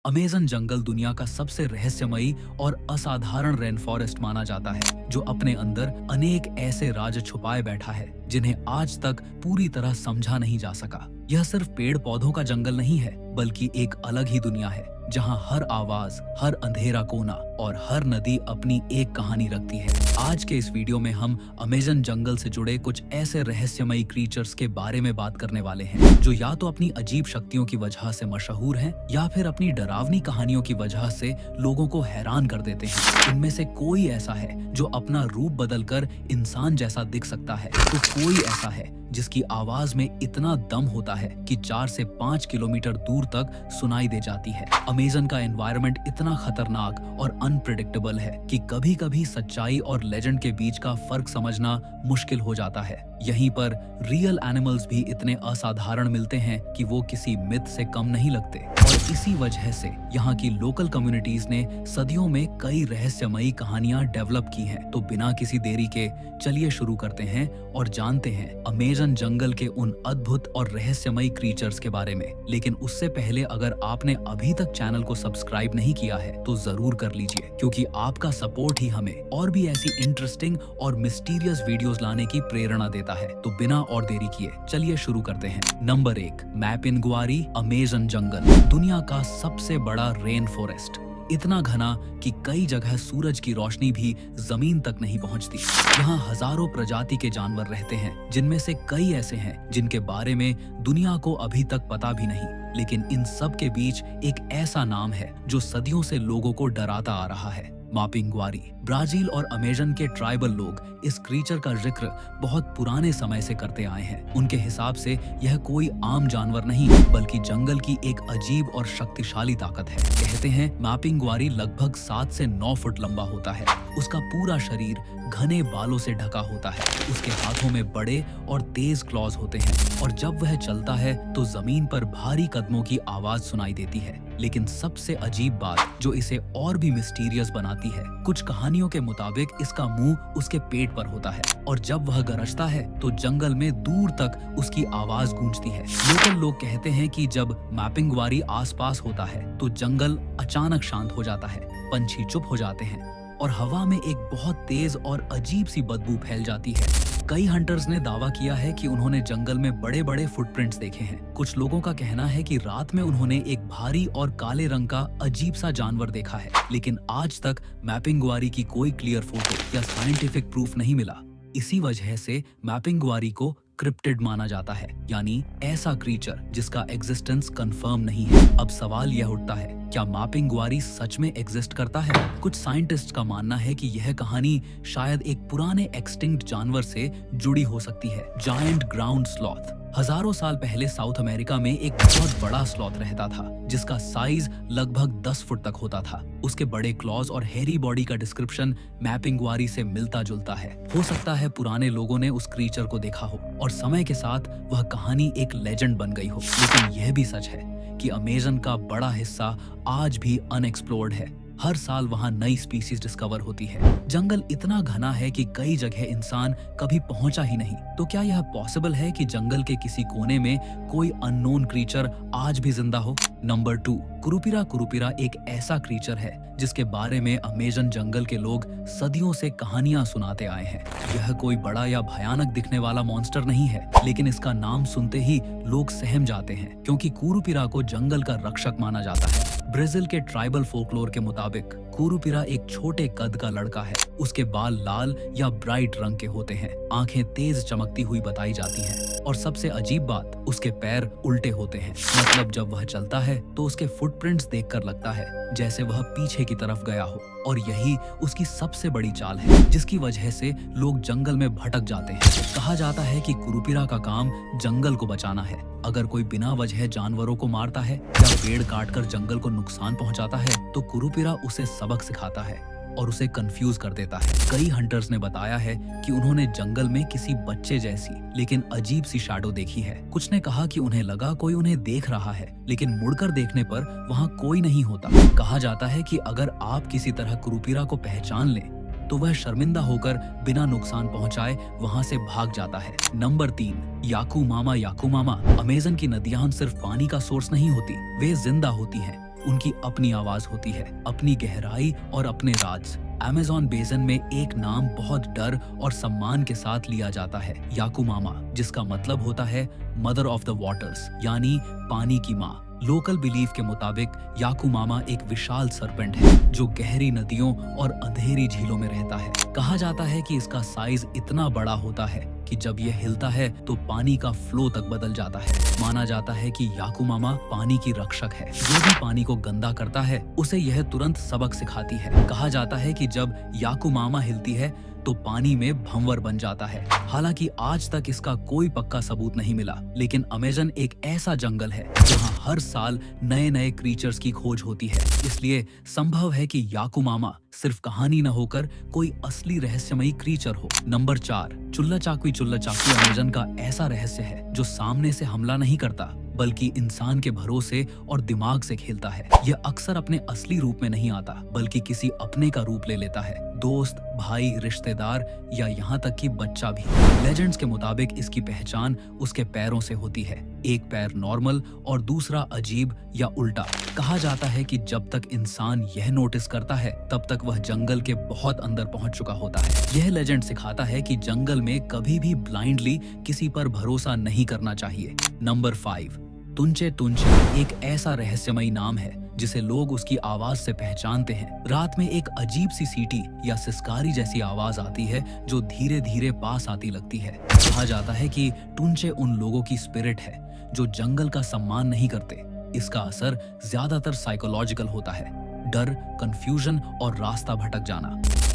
Amazon जंगल दुनिया का सबसे रहस्यमयी और असाधारण रेन फॉरेस्ट माना जाता है, जो अपने अंदर अनेक ऐसे राज छुपाए बैठा है जिन्हें आज तक पूरी तरह समझा नहीं जा सका। यह सिर्फ पेड़ पौधों का जंगल नहीं है, बल्कि एक अलग ही दुनिया है जहां हर आवाज, हर अंधेरा कोना और हर नदी अपनी एक कहानी रखती है। आज के इस वीडियो में हम अमेज़न जंगल से जुड़े कुछ ऐसे रहस्यमयी क्रीचर्स के बारे में बात करने वाले हैं जो या तो अपनी अजीब शक्तियों की वजह से मशहूर हैं या फिर अपनी डरावनी कहानियों की वजह से लोगों को हैरान कर देते हैं। इनमें से कोई ऐसा है जो अपना रूप बदलकर इंसान जैसा दिख सकता है, तो कोई ऐसा है जिसकी आवाज में इतना दम होता है कि 4 से 5 किलोमीटर दूर तक सुनाई दे जाती है। अमेज़न का एनवायरनमेंट इतना खतरनाक और अनप्रेडिक्टेबल है कि कभी-कभी सच्चाई और लेजेंड के बीच का फर्क समझना मुश्किल हो जाता है। यहीं पर रियल एनिमल्स भी इतने असाधारण मिलते हैं कि वो किसी मिथ से कम नहीं लगते, और इसी वजह से यहाँ की लोकल कम्युनिटीज ने सदियों में कई रहस्यमयी कहानियां डेवलप की हैं। तो बिना किसी देरी के चलिए शुरू करते हैं और जानते हैं अमेज़न जंगल के उन अद्भुत और रहस्यमयी क्रीचर्स के बारे में। लेकिन उससे पहले अगर आपने अभी तक चैनल को सब्सक्राइब नहीं किया है तो जरूर कर लीजिए, क्योंकि आपका सपोर्ट ही हमें और भी ऐसी इंटरेस्टिंग और मिस्टीरियस वीडियोस लाने की प्रेरणा देता है। तो बिना और देरी किए चलिए शुरू करते हैं। नंबर 1, मैपिंगुआरी अमेज़न जंगल, दुनिया का सबसे बड़ा रेन फॉरेस्ट। इतना घना कि कई जगह सूरज की रोशनी भी जमीन तक नहीं पहुंचती। यहाँ हजारों प्रजाति के जानवर रहते हैं, जिनमें से कई ऐसे हैं जिनके बारे में दुनिया को अभी तक पता भी नहीं। लेकिन इन सब के बीच एक ऐसा नाम है जो सदियों से लोगों को डराता आ रहा है, मापिंगुआरी। ब्राजील और अमेज़न के ट्राइबल लोग इस क्रीचर का जिक्र बहुत पुराने समय से करते आए हैं। उनके हिसाब से यह कोई आम जानवर नहीं, बल्कि जंगल की एक अजीब और शक्तिशाली ताकत है। कहते हैं मापिंगुआरी लगभग 7 से 9 फुट लंबा होता है। उसका पूरा शरीर घने बालों से ढका होता है। उसके हाथों में बड़े और तेज क्लॉज होते हैं, और जब वह चलता है तो जमीन पर भारी कदमों की आवाज सुनाई देती है। लेकिन सबसे अजीब बात जो इसे और भी मिस्टीरियस बनाती है, कुछ कहानियों के मुताबिक इसका मुंह उसके पेट पर होता है, और जब वह गरजता है तो जंगल में दूर तक उसकी आवाज गूंजती है। लोकल लोग कहते हैं कि जब मैपिंगुआरी आसपास होता है तो जंगल अचानक शांत हो जाता है, पंछी चुप हो जाते हैं और हवा में एक बहुत तेज और अजीब सी बदबू फैल जाती है। कई हंटर्स ने दावा किया है कि उन्होंने जंगल में बड़े बड़े फुटप्रिंट्स देखे हैं। कुछ लोगों का कहना है कि रात में उन्होंने एक भारी और काले रंग का अजीब सा जानवर देखा है। लेकिन आज तक मैपिंगुआरी की कोई क्लियर फोटो या साइंटिफिक प्रूफ नहीं मिला। इसी वजह से मैपिंगुआरी को क्रिप्टिड माना जाता है, यानी ऐसा क्रीचर जिसका एग्जिस्टेंस कंफर्म नहीं है। अब सवाल यह उठता है, क्या मापिंगुआरी सच में एग्जिस्ट करता है? कुछ साइंटिस्ट का मानना है कि यह कहानी शायद एक पुराने एक्सटिंक्ट जानवर से जुड़ी हो सकती है, जायंट ग्राउंड स्लॉथ। हजारों साल पहले साउथ अमेरिका में एक बहुत बड़ा स्लॉथ रहता था, जिसका साइज लगभग 10 फुट तक होता था। उसके बड़े क्लॉज और हेरी बॉडी का डिस्क्रिप्शन मैपिंगुआरी से मिलता जुलता है। हो सकता है पुराने लोगों ने उस क्रीचर को देखा हो और समय के साथ वह कहानी एक लेजेंड बन गई हो। लेकिन यह भी सच है कि अमेज़न का बड़ा हिस्सा आज भी अनएक्सप्लोर्ड है। हर साल वहाँ नई स्पीसीज डिस्कवर होती है। जंगल इतना घना है कि कई जगह इंसान कभी पहुंचा ही नहीं। तो क्या यह पॉसिबल है कि जंगल के किसी कोने में कोई अननोन क्रीचर आज भी जिंदा हो? नंबर 2, कुरुपिरा। कुरुपिरा एक ऐसा क्रीचर है जिसके बारे में अमेज़न जंगल के लोग सदियों से कहानियां सुनाते आए हैं। यह कोई बड़ा या भयानक दिखने वाला मॉन्स्टर नहीं है, लेकिन इसका नाम सुनते ही लोग सहम जाते हैं, क्योंकि कुरुपिरा को जंगल का रक्षक माना जाता है। ब्राजील के ट्राइबल फोकलोर के मुताबिक कुरुपिरा एक छोटे कद का लड़का है। उसके बाल लाल या ब्राइट रंग के होते हैं, आंखें तेज चमकती हुई बताई जाती हैं, और सबसे अजीब बात, उसके पैर उल्टे होते हैं। मतलब जब वह चलता है तो उसके फुटप्रिंट्स देखकर लगता है जैसे वह पीछे की तरफ गया हो, और यही उसकी सबसे बड़ी चाल है, जिसकी वजह से लोग जंगल में भटक जाते हैं। कहा जाता है कि कुरुपिरा का काम जंगल को बचाना है। अगर कोई बिना वजह जानवरों को मारता है या पेड़ काटकर जंगल को नुकसान पहुंचाता है तो कुरुपिरा उसे सबक सिखाता है और उसे कंफ्यूज कर देता है। कई हंटर्स ने बताया है कि उन्होंने जंगल में किसी बच्चे जैसी लेकिन अजीब सी शैडो देखी है। कुछ ने कहा कि उन्हें लगा कोई उन्हें देख रहा है, लेकिन मुड़कर देखने पर वहाँ कोई नहीं होता। कहा जाता है कि अगर आप किसी तरह कुरुपिरा को पहचान लें तो वह शर्मिंदा होकर बिना नुकसान पहुंचाए वहां से भाग जाता है। नंबर 3, याकू मामा। याकू मामा। अमेज़न की नदियां सिर्फ पानी का सोर्स नहीं होती, वे जिंदा होती हैं। उनकी अपनी आवाज होती है, अपनी गहराई और अपने राज। अमेज़न बेसिन में एक नाम बहुत डर और सम्मान के साथ लिया जाता है, याकुमामा, जिसका मतलब होता है मदर ऑफ द वाटर्स, यानी पानी की माँ। लोकल बिलीफ के मुताबिक याकुमामा एक विशाल सर्पेंट है जो गहरी नदियों और अंधेरी झीलों में रहता है। कहा जाता है कि इसका साइज इतना बड़ा होता है कि जब यह हिलता है तो पानी का फ्लो तक बदल जाता है। माना जाता है कि याकुमामा पानी की रक्षक है। जो भी पानी को गंदा करता है उसे यह तुरंत सबक सिखाती है। कहा जाता है कि जब याकुमामा हिलती है तो पानी में भंवर बन जाता है। हालांकि आज तक इसका कोई पक्का सबूत नहीं मिला, लेकिन अमेज़न एक ऐसा जंगल है जहां हर साल नए नए क्रीचर्स की खोज होती है। इसलिए संभव है कि याकुमामा सिर्फ कहानी न होकर कोई असली रहस्यमयी क्रीचर हो। नंबर 4, चुल्ला चाकवी अमेज़न का ऐसा रहस्य है जो सामने से हमला नहीं करता बल्कि इंसान के भरोसे और दिमाग से खेलता है। यह अक्सर अपने असली रूप में नहीं आता बल्कि किसी अपने का रूप ले लेता है, दोस्त, भाई, रिश्तेदार या यहाँ तक कि बच्चा भी। लेजेंड्स के मुताबिक इसकी पहचान उसके पैरों से होती है, एक पैर नॉर्मल और दूसरा अजीब या उल्टा। कहा जाता है कि जब तक इंसान यह नोटिस करता है तब तक वह जंगल के बहुत अंदर पहुंच चुका होता है। यह लेजेंड सिखाता है कि जंगल में कभी भी ब्लाइंडली किसी पर भरोसा नहीं करना चाहिए। नंबर 5, तुंचे तुंचे एक ऐसा रहस्यमयी नाम है जिसे लोग उसकी आवाज से पहचानते हैं। रात में एक अजीब सी सीटी या सिसकारी जैसी आवाज आती है जो धीरे धीरे पास आती लगती है। कहा जाता है कि तुंचे उन लोगों की स्पिरिट है जो जंगल का सम्मान नहीं करते। इसका असर ज्यादातर साइकोलॉजिकल होता है, डर, कंफ्यूजन और रास्ता भटक जाना।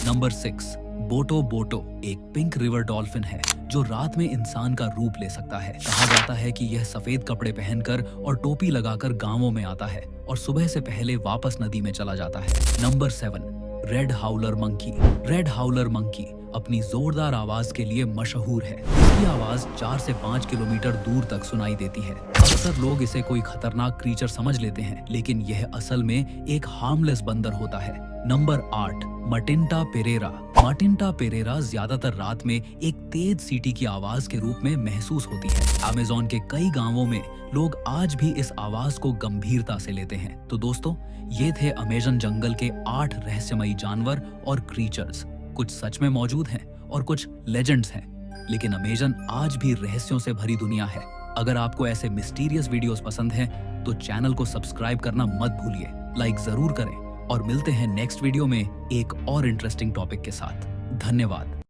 नंबर 6, बोटो बोटो एक पिंक रिवर डॉल्फिन है जो रात में इंसान का रूप ले सकता है। कहा जाता है कि यह सफेद कपड़े पहनकर और टोपी लगाकर गांवों में आता है और सुबह से पहले वापस नदी में चला जाता है। Number 7, red howler monkey. Red howler monkey अपनी जोरदार आवाज के लिए मशहूर है। इसकी आवाज 4 से 5 किलोमीटर दूर तक सुनाई देती है। अक्सर लोग इसे कोई खतरनाक क्रीचर समझ लेते हैं, लेकिन यह असल में एक हार्मलेस बंदर होता है। नंबर 8, मटिंटा पेरेरा। मटिंटा पेरेरा ज्यादातर रात में एक तेज सीटी की आवाज के रूप में महसूस होती है। अमेज़न के कई गांवों में लोग आज भी इस आवाज को गंभीरता से लेते हैं। तो दोस्तों, ये थे अमेज़न जंगल के 8 रहस्यमयी जानवर और क्रीचर्स। कुछ सच में मौजूद हैं और कुछ लेजेंड्स हैं, लेकिन अमेज़न आज भी रहस्यों से भरी दुनिया है। अगर आपको ऐसे मिस्टीरियस वीडियोस पसंद हैं, तो चैनल को सब्सक्राइब करना मत भूलिए, लाइक जरूर करें और मिलते हैं नेक्स्ट वीडियो में एक और इंटरेस्टिंग टॉपिक के साथ। धन्यवाद।